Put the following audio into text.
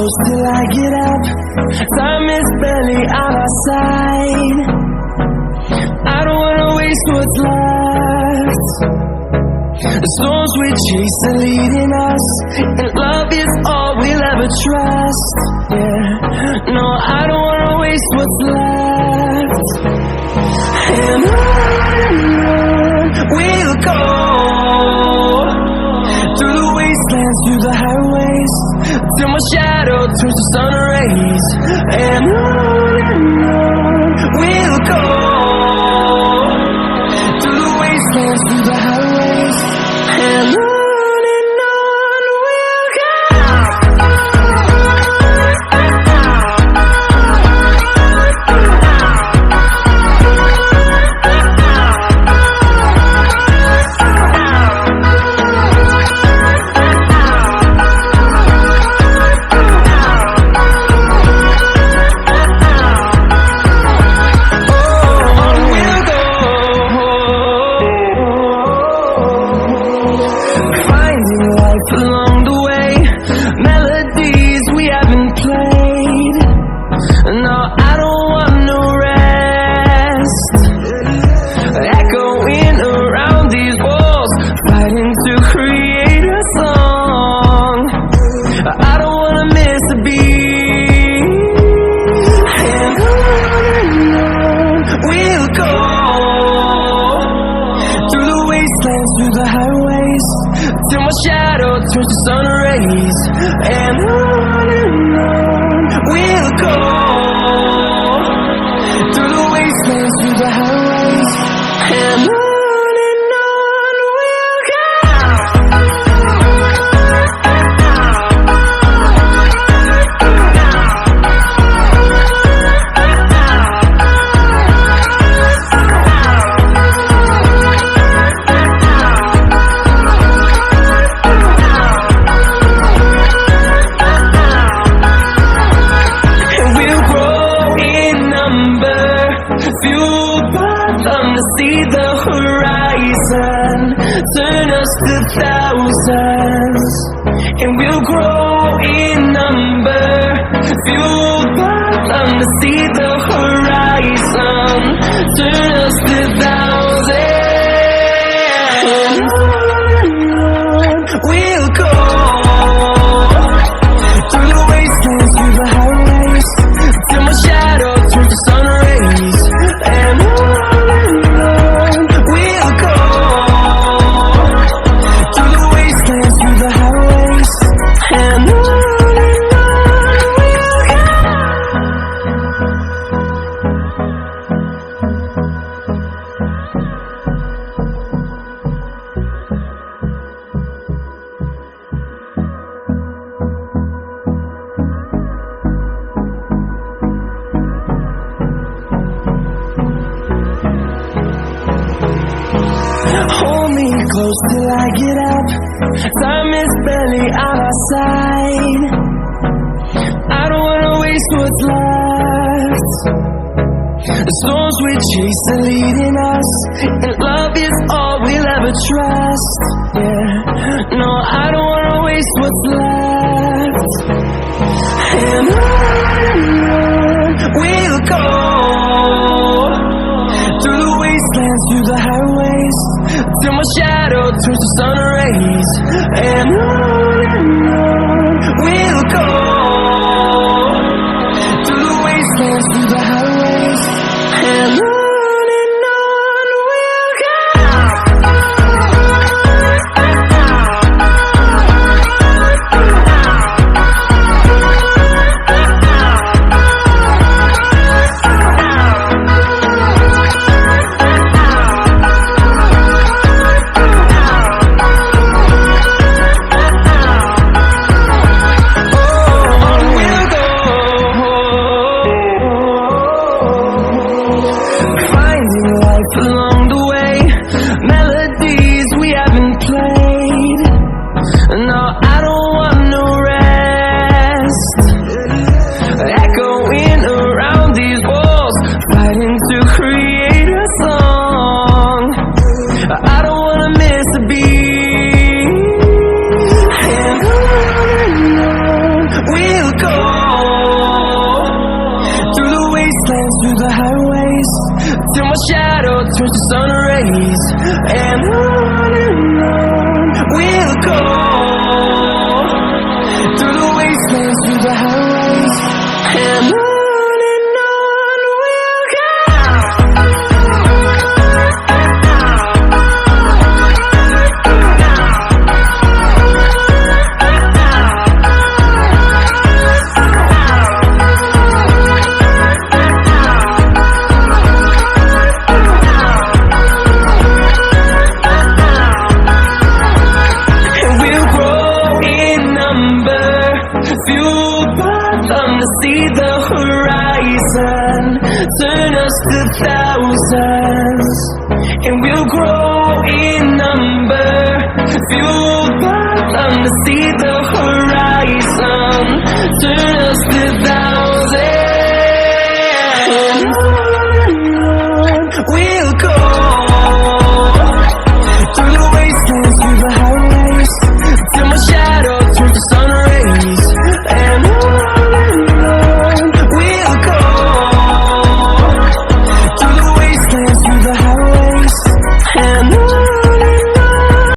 close till I get up. Time is barely on our side. I don't wanna waste what's left. The storms we chase are leading us, and love is all we'll ever trust. Yeah, no, I don't wanna waste what's left. And on we'll go, through the wastelands, through the highways, till my shadow turns to sun rays. And on we'll go, through the wastelands, through the highways, and on we'll go. Along the way, melodies we haven't played. No, I don't want no rest. Echoing around these walls, fighting to create a song. I don't wanna miss a beat. And on we'll go, through the wastelands, through the highways, till my shadow turns to sun rays. And on we'll go, through the wastelands, through the highways, and on we'll go. Fueled by them to see the horizon, turn us to thousands, and we'll grow in number. Fueled by them to see the horizon, turn us to thousands, and on we'll go, through the wastelands, through the highways, till my shadow turns to sun rays. And on we'll go, through the wastelands, through the highways, and on we'll go. Hold me close till I get up. Time is barely on our side. I don't wanna waste what's left. The storms we chase are leading us, and love is all we'll ever trust. Yeah, no, I don't wanna waste what's left. And on we'll go, through the wastelands, through the highways, till my shadow turns to sun rays. And on we'll go, through the wastelands, through the highways, and on we'll go. wastelands, through the highways, till my shadow turns to sun rays. And on we'll go, through the wastelands, through the highways, and on we'll go. Fueled by them to see the horizon, turn us to thousands, and we'll grow in number. Fueled by them to see the horizon.